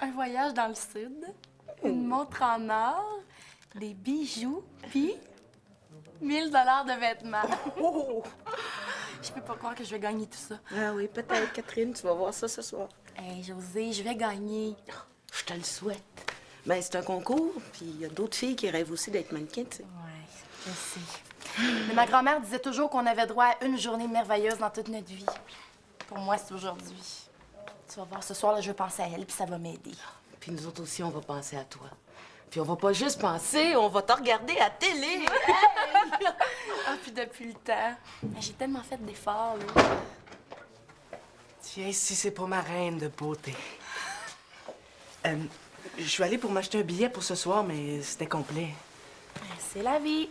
Un voyage dans le sud, une montre en or, des bijoux, puis 1000 $ de vêtements. Oh! Je peux pas croire que je vais gagner tout ça. Ah oui, peut-être, Catherine, tu vas voir ça ce soir. Hey, José, je vais gagner. Je te le souhaite. Ben, c'est un concours, puis il y a d'autres filles qui rêvent aussi d'être mannequin, tu sais. Ouais, je sais. Mais ma grand-mère disait toujours qu'on avait droit à une journée merveilleuse dans toute notre vie. Pour moi, c'est aujourd'hui. Tu vas voir, ce soir, là, je vais penser à elle, puis ça va m'aider. Puis nous autres aussi, on va penser à toi. Puis on va pas juste penser, on va te regarder à télé. Ah, puis depuis le temps, j'ai tellement fait d'efforts, là. Tiens, si c'est pas ma reine de beauté. Je suis allé pour m'acheter un billet pour ce soir, mais c'était complet. C'est la vie.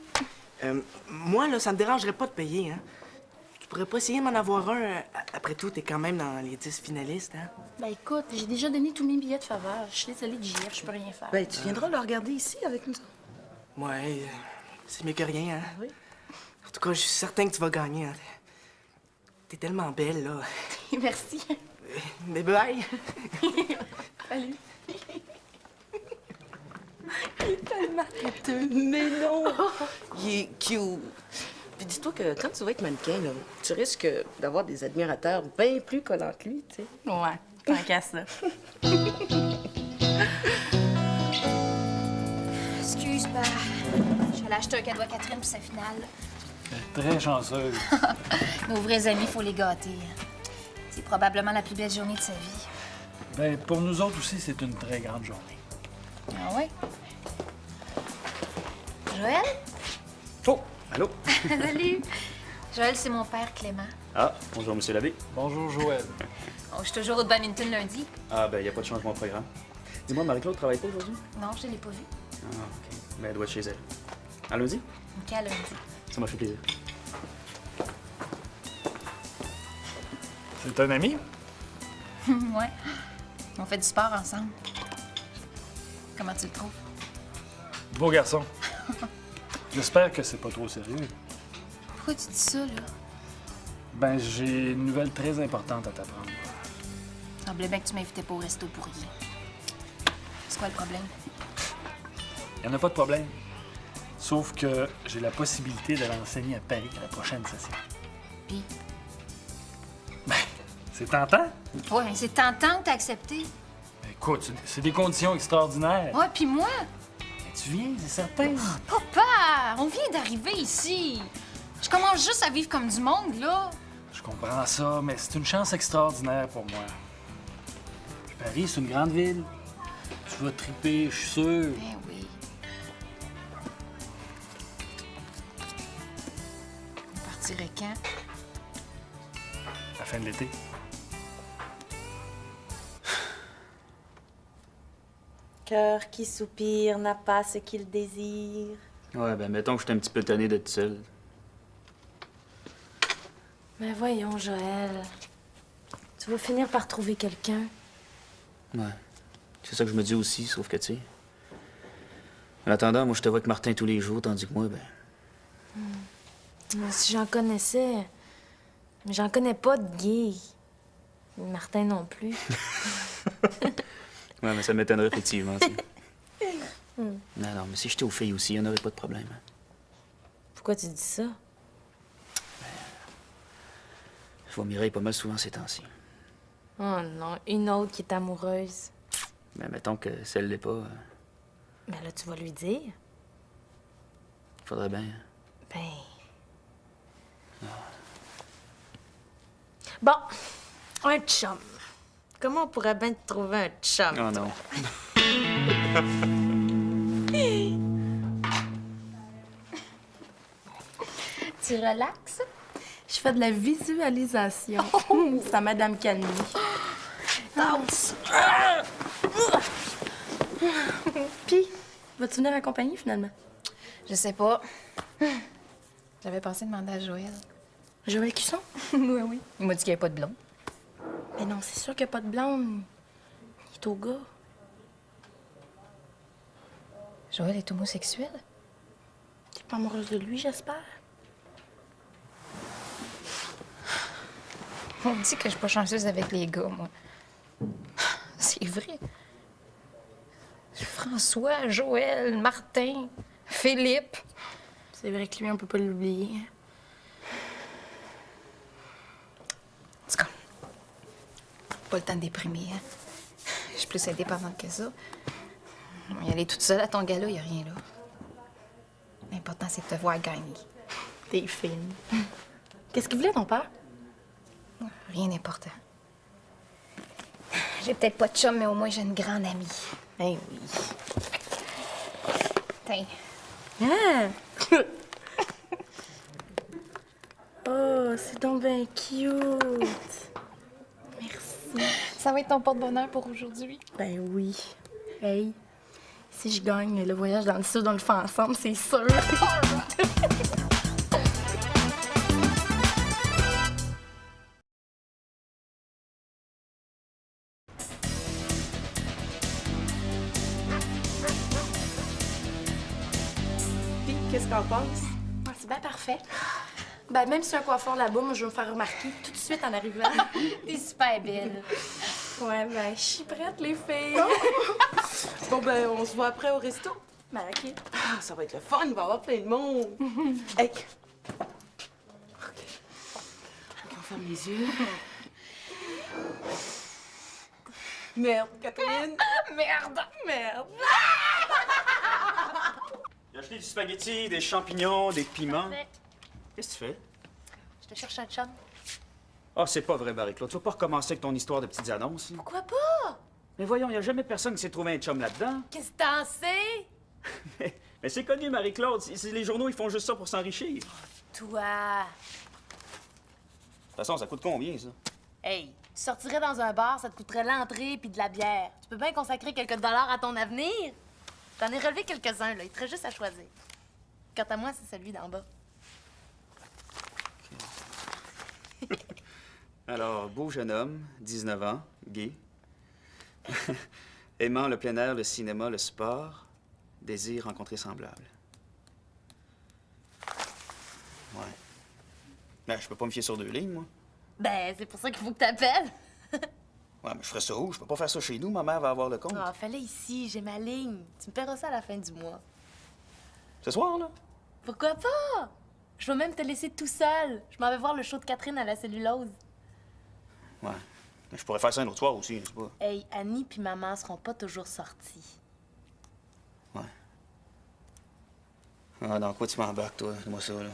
Moi, là, ça me dérangerait pas de payer, hein. Tu pourrais pas essayer de m'en avoir un? Après tout, t'es quand même dans les 10 finalistes, hein? Ben écoute, j'ai déjà donné tous mes billets de faveur. Je suis désolée de JF, je peux rien faire. Ben, tu viendras le regarder ici avec nous. Ouais, c'est mieux que rien, hein? Oui. En tout cas, je suis certain que tu vas gagner, hein. T'es tellement belle, là. Merci. Mais bye! Salut. Il est tellement têteux. Mais non! Il est cute. Puis dis-toi que quand tu vas être mannequin, là, tu risques d'avoir des admirateurs bien plus collants que lui, tu sais. Ouais, tant qu'à ça. Excuse, bah, je suis allée acheter un cadeau à Catherine pour sa finale. Très chanceuse. Nos vrais amis, faut les gâter. C'est probablement la plus belle journée de sa vie. Ben, pour nous autres aussi, c'est une très grande journée. Ah ouais? Joël? Oh, allô? Salut! Joël, c'est mon père, Clément. Ah, bonjour, monsieur l'abbé. Bonjour, Joël. Oh, je suis toujours au badminton lundi. Ah, ben, il n'y a pas de changement de programme. Dis-moi, Marie-Claude travaille pas aujourd'hui? Non, je ne l'ai pas vu. Ah, OK. Ben, elle doit être chez elle. À lundi? OK, à lundi. Ça m'a fait plaisir. C'est un ami? Ouais. On fait du sport ensemble. Comment tu le trouves? Beau garçon. J'espère que c'est pas trop sérieux. Pourquoi tu dis ça, là? Ben, j'ai une nouvelle très importante à t'apprendre. Il semblait bien que tu m'invitais pas au resto pour rien. C'est quoi le problème? Il n'y en a pas de problème. Sauf que j'ai la possibilité d'aller enseigner à Paris à la prochaine session. Puis? Ben, c'est tentant. Ouais, mais c'est tentant que t'as accepté. Ben, écoute, c'est des conditions extraordinaires. Ouais, puis moi? Ben, tu viens, c'est certain. Papa! On vient d'arriver ici. Je commence juste à vivre comme du monde, là. Je comprends ça, mais c'est une chance extraordinaire pour moi. Puis Paris, c'est une grande ville. Tu vas triper, je suis sûr. Ben oui. On partirait quand? La fin de l'été. Cœur qui soupire n'a pas ce qu'il désire. Ouais, ben, mettons que je suis un petit peu tanné d'être seul. Mais voyons, Joël. Tu vas finir par trouver quelqu'un. Ouais. C'est ça que je me dis aussi, sauf que, tu sais. En attendant, moi, je te vois avec Martin tous les jours, tandis que moi, ben. Mais si j'en connaissais. Mais j'en connais pas de gay. Martin non plus. Ouais, mais ça m'étonnerait effectivement, tu sais. Non, mais si j'étais aux filles aussi, il n'y en aurait pas de problème. Hein. Pourquoi tu dis ça? Je vois Mireille pas mal souvent ces temps-ci. Oh non, une autre qui est amoureuse. Mais mettons que si elle l'est pas, Ben là, tu vas lui dire. faudrait bien. Ben. Bon, un chum. Comment on pourrait bien te trouver un chum? Oh non. Tu relaxes? Je fais de la visualisation. C'est à Madame Calmy. Puis, vas-tu venir accompagner finalement? Je sais pas. J'avais pensé demander à Joël. Joël Cusson? Oui, oui. Il m'a dit qu'il n'y avait pas de blond. Mais non, c'est sûr qu'il n'y a pas de blonde. Il est au gars. Joël est homosexuel? T'es pas amoureuse de lui, j'espère? On me dit que je suis pas chanceuse avec les gars, moi. C'est vrai. François, Joël, Martin, Philippe. C'est vrai que lui, on peut pas l'oublier. En tout cas, pas le temps de déprimer, hein. Je suis plus indépendante que ça. Y aller toute seule à ton gala, y a rien là. L'important, c'est de te voir gagner. T'es fine. Qu'est-ce qu'il voulait, ton père? Rien d'important. J'ai peut-être pas de chum, mais au moins j'ai une grande amie. Eh oui. Tiens. Ah! Oh, c'est donc bien cute. Merci. Ça va être ton porte-bonheur pour aujourd'hui. Ben oui. Hey, si je gagne le voyage dans le sud, on le fait ensemble, c'est sûr. Puis, qu'est-ce qu'on pense? Ah, c'est bien parfait. Ben, même si un coiffeur là-bas, moi, je vais me faire remarquer tout de suite en arrivant. T'es super belle. Ouais, ben, je suis prête, les filles. Bon, ben, on se voit après au resto. Ben, OK. Ah, ça va être le fun, il va y avoir plein de monde. Hey. OK. On ferme les yeux. Merde, Catherine. Merde! Merde. J'ai acheté du spaghetti, des champignons, des piments. Mais- Qu'est-ce que tu fais? Je te cherche un chum. Ah, c'est pas vrai, Marie-Claude. Tu vas pas recommencer avec ton histoire de petites annonces. Pourquoi pas? Mais voyons, y a jamais personne qui s'est trouvé un chum là-dedans. Qu'est-ce que t'en sais? Mais c'est connu, Marie-Claude. Les journaux, ils font juste ça pour s'enrichir. De Toi. toute façon, ça coûte combien, ça? Hey, tu sortirais dans un bar, ça te coûterait l'entrée puis de la bière. Tu peux bien consacrer quelques dollars à ton avenir? J'en ai relevé quelques-uns, là. Il te reste juste à choisir. Quant à moi, c'est celui d'en bas. Alors, beau jeune homme, 19 ans, gay. Aimant le plein air, le cinéma, le sport. Désir rencontrer semblable. Ouais. Ben, je peux pas me fier sur 2 lignes, moi. Ben, c'est pour ça qu'il faut que t'appelles. Ouais, mais je ferais ça où? Je peux pas faire ça chez nous. Ma mère va avoir le compte. Ah, fallait ici, j'ai ma ligne. Tu me paieras ça à la fin du mois. Ce soir, là? Pourquoi pas? Je vais même te laisser tout seul. Je m'en vais voir le show de Catherine à la cellulose. Ouais. Mais je pourrais faire ça un autre soir aussi, c'est pas... Hey, Annie puis maman seront pas toujours sorties. Ouais. Ah, dans quoi tu m'embarques, toi? Dis-moi ça, là.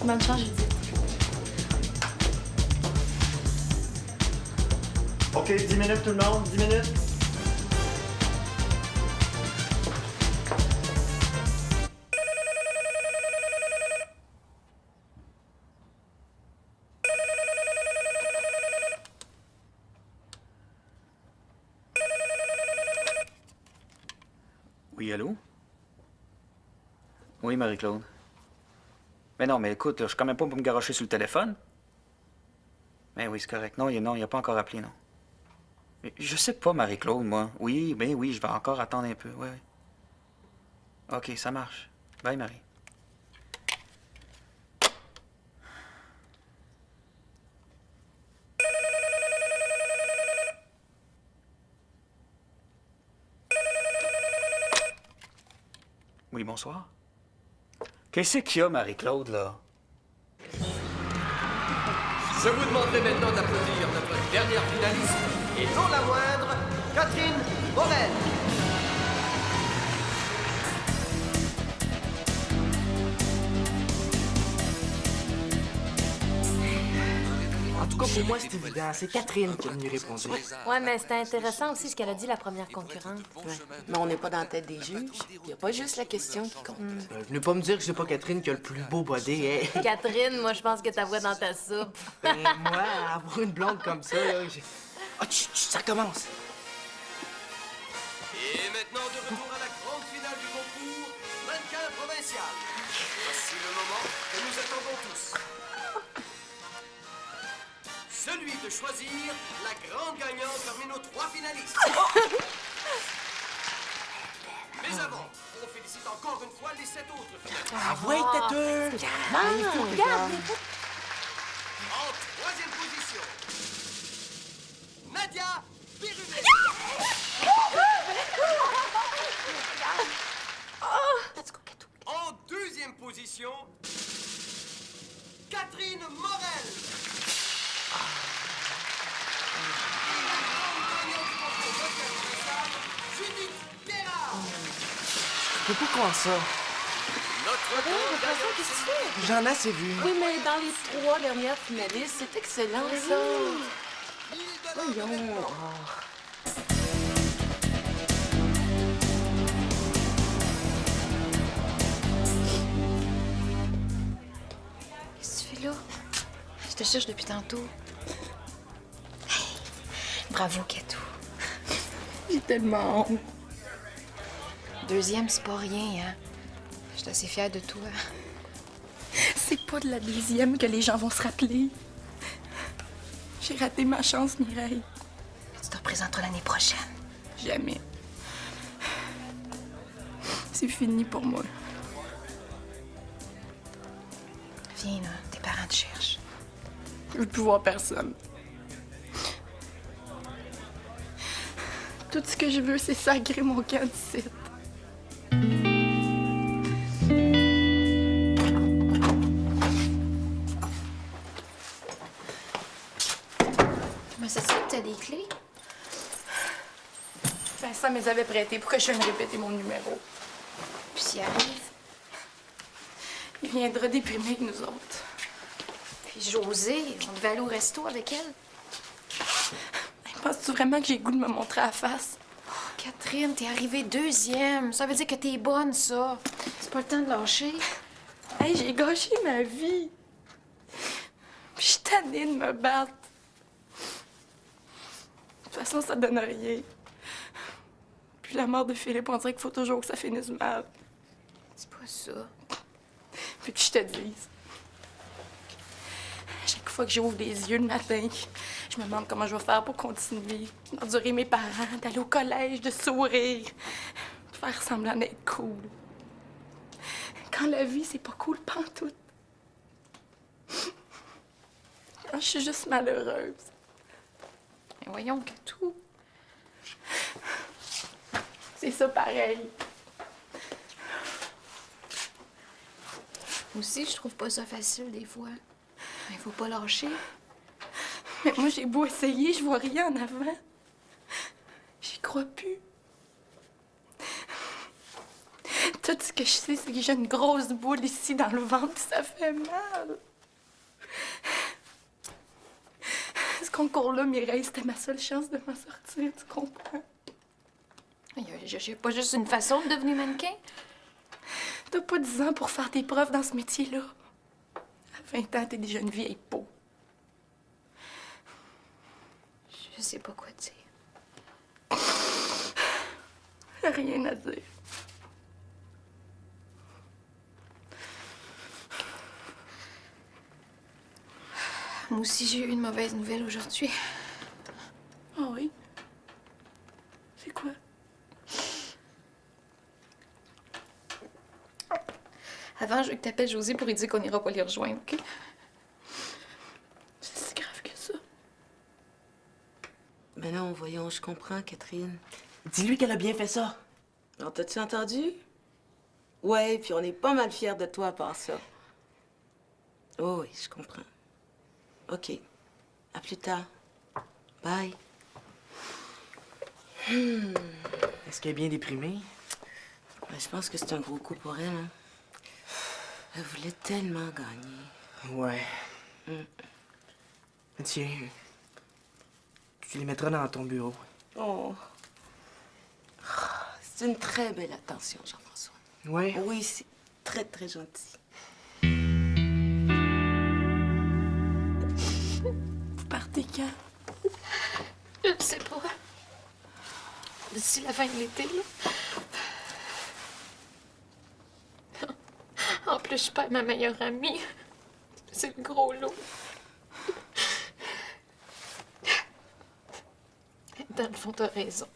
Bonne chance, Judith. OK, 10 minutes tout le monde, 10 minutes. Oui, allô? Oui, Marie-Claude. Mais non, mais écoute, là, je suis quand même pas pour me garrocher sur le téléphone. Mais oui, c'est correct. Non, il a pas encore appelé, non. Mais je sais pas, Marie-Claude, moi. Oui, ben oui, je vais encore attendre un peu, oui, oui. OK, ça marche. Bye, Marie. Oui, bonsoir. Qu'est-ce qu'il y a, Marie-Claude, là? Je vous demanderai maintenant d'applaudir notre dernière finaliste, et non la moindre, Catherine Morel. En tout cas, pour moi, c'est évident. C'est Catherine qui est venue répondre. Ouais, mais c'était intéressant aussi ce qu'elle a dit, la première concurrente. Mais on n'est pas dans la tête des juges. Il n'y a pas juste la question qui compte. Venez pas me dire que c'est pas Catherine qui a le plus beau body, hein? Catherine, moi, je pense que ta voix dans ta soupe. Ben, moi, avoir une blonde comme ça, là, j'ai... Ah, chut, chut, ça commence! Et maintenant, de retour à la grande finale du concours, mannequin provincial. Voici le moment que nous attendons tous. Celui de choisir la grande gagnante parmi nos 3 finalistes. Mais avant, on félicite félicite encore une fois les 7 autres finalistes. Ah ouais, têteux! Regarde, En troisième position, Nadia Birunet. En deuxième position, Catherine Morel. Et la grande gagnante du concours Voltaire Provincial, Judith Guérard. Je peux pas croire ça. Notre grande gagnante. J'en ai assez vu. Oui, mais dans les 3 dernières finalistes, c'est excellent, ça. Il de l'environnement. Qu'est-ce que tu fais là? Je te cherche depuis tantôt. Hey, bravo, Katou. j'ai tellement honte. Deuxième, c'est pas rien, hein? Je suis assez fière de toi. C'est pas de la deuxième que les gens vont se rappeler. J'ai raté ma chance, Mireille. Tu te représenteras l'année prochaine. Jamais. C'est fini pour moi. Viens, là. Tes parents te cherchent. Je veux plus voir personne. Tout ce que je veux, c'est sacrer mon camp d'ici. Comment ça se fait que t'as des clés? Vincent me les avait prêtés pour que je vienne répéter mon numéro. Puis s'il arrive. Il viendra déprimer avec nous autres. Puis Josée, on devait aller au resto avec elle. Penses-tu vraiment que j'ai le goût de me montrer à la face? Catherine, t'es arrivée deuxième. Ça veut dire que t'es bonne, ça. C'est pas le temps de lâcher. Hey, j'ai gâché ma vie. Puis je suis tannée de me battre. De toute façon, ça donne rien. Puis la mort de Philippe, on dirait qu'il faut toujours que ça finisse mal. C'est pas ça. Puis que je te dise. Chaque fois que j'ouvre les yeux le matin, je me demande comment je vais faire pour continuer, d'endurer mes parents, d'aller au collège, de sourire, de faire semblant d'être cool. Quand la vie, c'est pas cool pantoute. Quand je suis juste malheureuse. Mais voyons, Katou. C'est ça pareil. Moi aussi, je trouve pas ça facile des fois. Il faut pas lâcher. Mais moi, j'ai beau essayer, je vois rien en avant. J'y crois plus. Tout ce que je sais, c'est que j'ai une grosse boule ici dans le ventre, puis ça fait mal. Ce concours-là, Mireille, c'était ma seule chance de m'en sortir, tu comprends? J'ai pas juste une façon de devenir mannequin. T'as pas 10 ans pour faire tes preuves dans ce métier-là. À 20 ans, t'es déjà une vieille peau. Je sais pas quoi dire. J'ai rien à dire. Moi aussi, j'ai eu une mauvaise nouvelle aujourd'hui. Ah oui? C'est quoi? Avant, je veux que t'appelles Josée pour lui dire qu'on ira pas les rejoindre, OK? C'est si grave que ça. Ben non, voyons, je comprends, Catherine. Dis-lui qu'elle a bien fait ça. Alors, t'as-tu entendu? Ouais, puis on est pas mal fiers de toi à part ça. Oh oui, je comprends. OK. À plus tard. Bye. Est-ce qu'elle est bien déprimée? Ben, je pense que c'est un gros coup pour elle, hein. Elle voulait tellement gagner. Ouais. Tiens, tu les mettras dans ton bureau. Oh. C'est une très belle attention, Jean-François. Ouais. Oui, c'est très, très gentil. Vous partez quand? Je ne sais pas. D'ici la fin de l'été, là. En plus, je perds ma meilleure amie. C'est le gros lot. Dans le fond, t'as raison.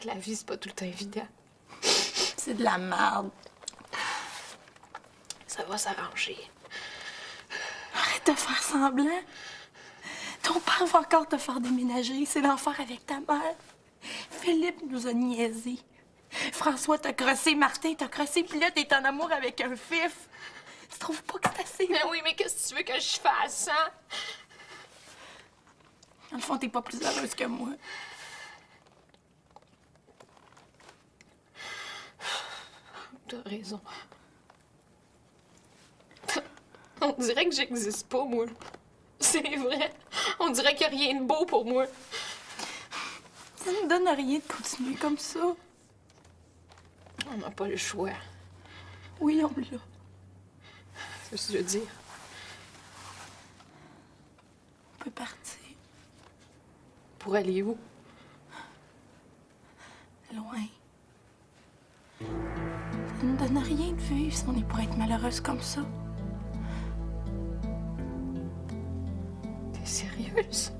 La vie, c'est pas tout le temps évident. C'est de la merde. Ça va s'arranger. Arrête de faire semblant. Ton père va encore te faire déménager. C'est l'enfer avec ta mère. Philippe nous a niaisés. François t'a crossé, Martin t'a crossé, puis là, t'es en amour avec un fif. Tu trouves pas que c'est assez? Mais oui, mais qu'est-ce que tu veux que je fasse, hein? Dans le fond, t'es pas plus heureuse que moi. T'as raison. On dirait que j'existe pas, moi. C'est vrai. On dirait qu'il n'y a rien de beau pour moi. Ça ne donne rien de continuer comme ça. On n'a pas le choix. Oui, on l'a. C'est ce que je veux dire. On peut partir. Pour aller où? Loin. Ça ne donne rien de vivre si on est pour être malheureuse comme ça. T'es sérieuse?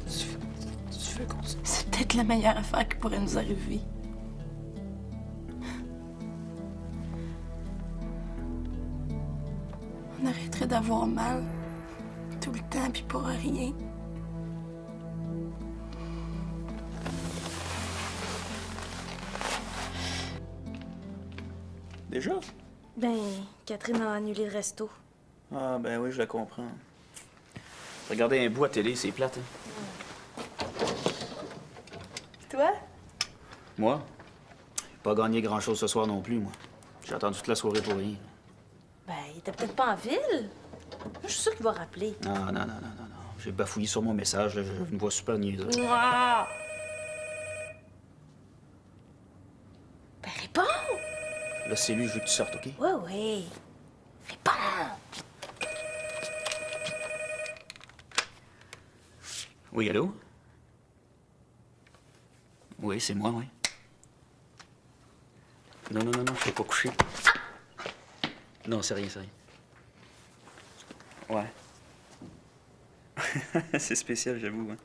Tu veux qu'on se... C'est peut-être la meilleure affaire qui pourrait nous arriver. On arrêterait d'avoir mal tout le temps puis pour rien. Déjà? Ben, Catherine a annulé le resto. Ah, ben oui, je la comprends. Regarder un bout à télé, c'est plate, hein? Toi? Moi? J'ai pas gagné grand-chose ce soir non plus, moi. J'ai attendu toute la soirée pour rien. Ben, il était peut-être pas en ville. Moi, je suis sûre qu'il va rappeler. Non, non, non, non, non, non. J'ai bafouillé sur mon message, là. Je me vois super niaiseuse. Ah! Ben, réponds! Là, c'est lui, je veux que tu sortes, OK? Ouais, ouais. Réponds! Oui, allô? Oui, c'est moi, oui. Non, non, non, non, je suis pas couché. Non, c'est rien, c'est rien. Ouais. C'est spécial, j'avoue, hein.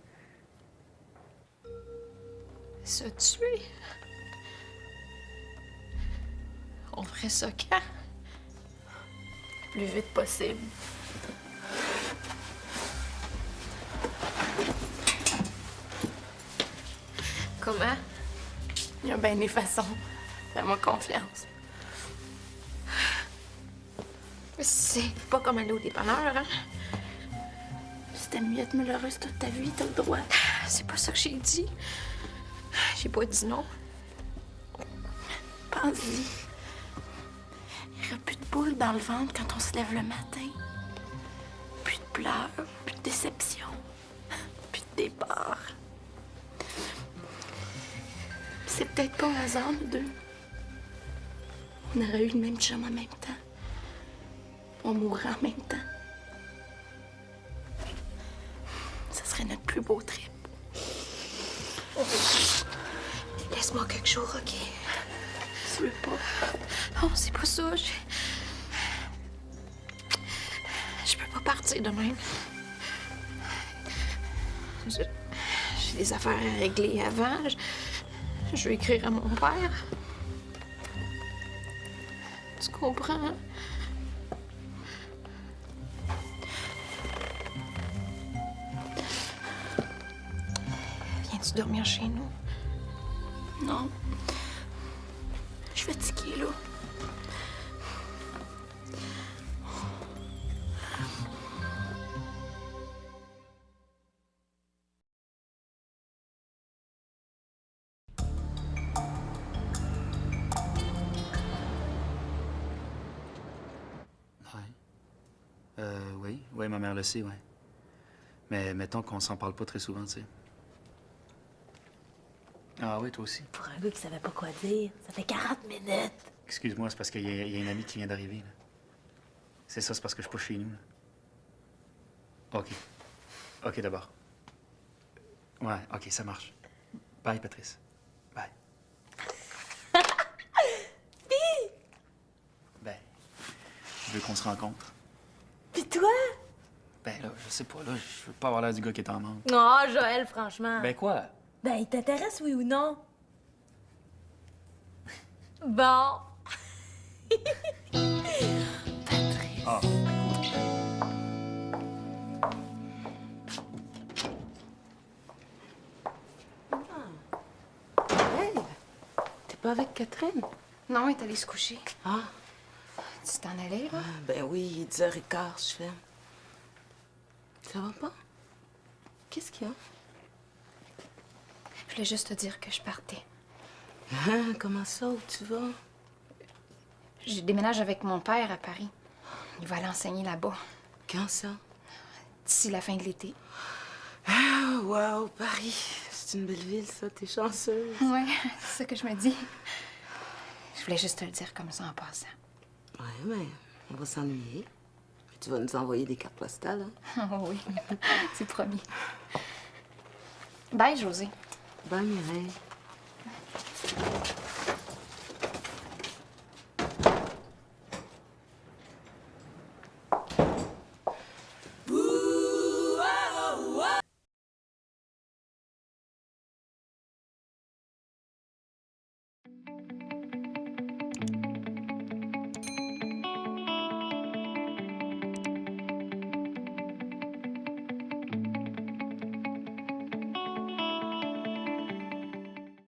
Se tuer? On ferait ça quand? Le plus vite possible. Comment? Il y a bien des façons. Fais-moi confiance. C'est pas comme aller au dépanneur, hein? Si t'aimes mieux être malheureuse toute ta vie, t'as le droit. C'est pas ça que j'ai dit. J'ai pas dit non. Pense-y. Il n'y aura plus de boules dans le ventre quand on se lève le matin. Plus de pleurs, plus de déception, plus de départ. C'est peut-être pas un hasard, nous deux. On aurait eu le même chum en même temps. On mourrait en même temps. Ça serait notre plus beau trip. Laisse-moi quelques jours, OK? Tu veux pas? Non, c'est pas ça. Je peux pas partir demain. J'ai des affaires à régler avant. Je vais écrire à mon père. Tu comprends? Viens-tu dormir chez nous? Non. Je suis fatiguée, là. Oui, ma mère le sait, ouais. Mais mettons qu'on s'en parle pas très souvent, tu sais. Ah oui, toi aussi. Pour un gars qui savait pas quoi dire, ça fait 40 minutes. Excuse-moi, c'est parce qu'il y a une amie qui vient d'arriver, là. C'est ça, c'est parce que je suis pas chez nous, là. OK. OK, d'abord. Ouais, OK, ça marche. Bye, Patrice. Bye. Ben, je veux qu'on se rencontre. Pis toi? Ben là, je sais pas, là, je veux pas avoir l'air du gars qui est en manque. Oh, Joël, franchement. Ben quoi? Ben, il t'intéresse, oui ou non? Bon. Ah, Hey, t'es pas avec Catherine? Non, elle est allée se coucher. Ah, Tu t'en allais, là? ben oui, il est 10h15, je fais. Ça va pas? Qu'est-ce qu'il y a? Je voulais juste te dire que je partais. Hein, comment ça, où tu vas? Je déménage avec mon père à Paris. Il va aller enseigner là-bas, Quand ça? d'ici la fin de l'été. Ah, wow, Paris. C'est une belle ville, ça. T'es chanceuse. Ouais, c'est ça que je me dis. Je voulais juste te le dire comme ça en passant. Ouais, mais on va s'ennuyer. Puis tu vas nous envoyer des cartes postales, hein? Oh oui, c'est promis. Bye, José. Bye, Mireille.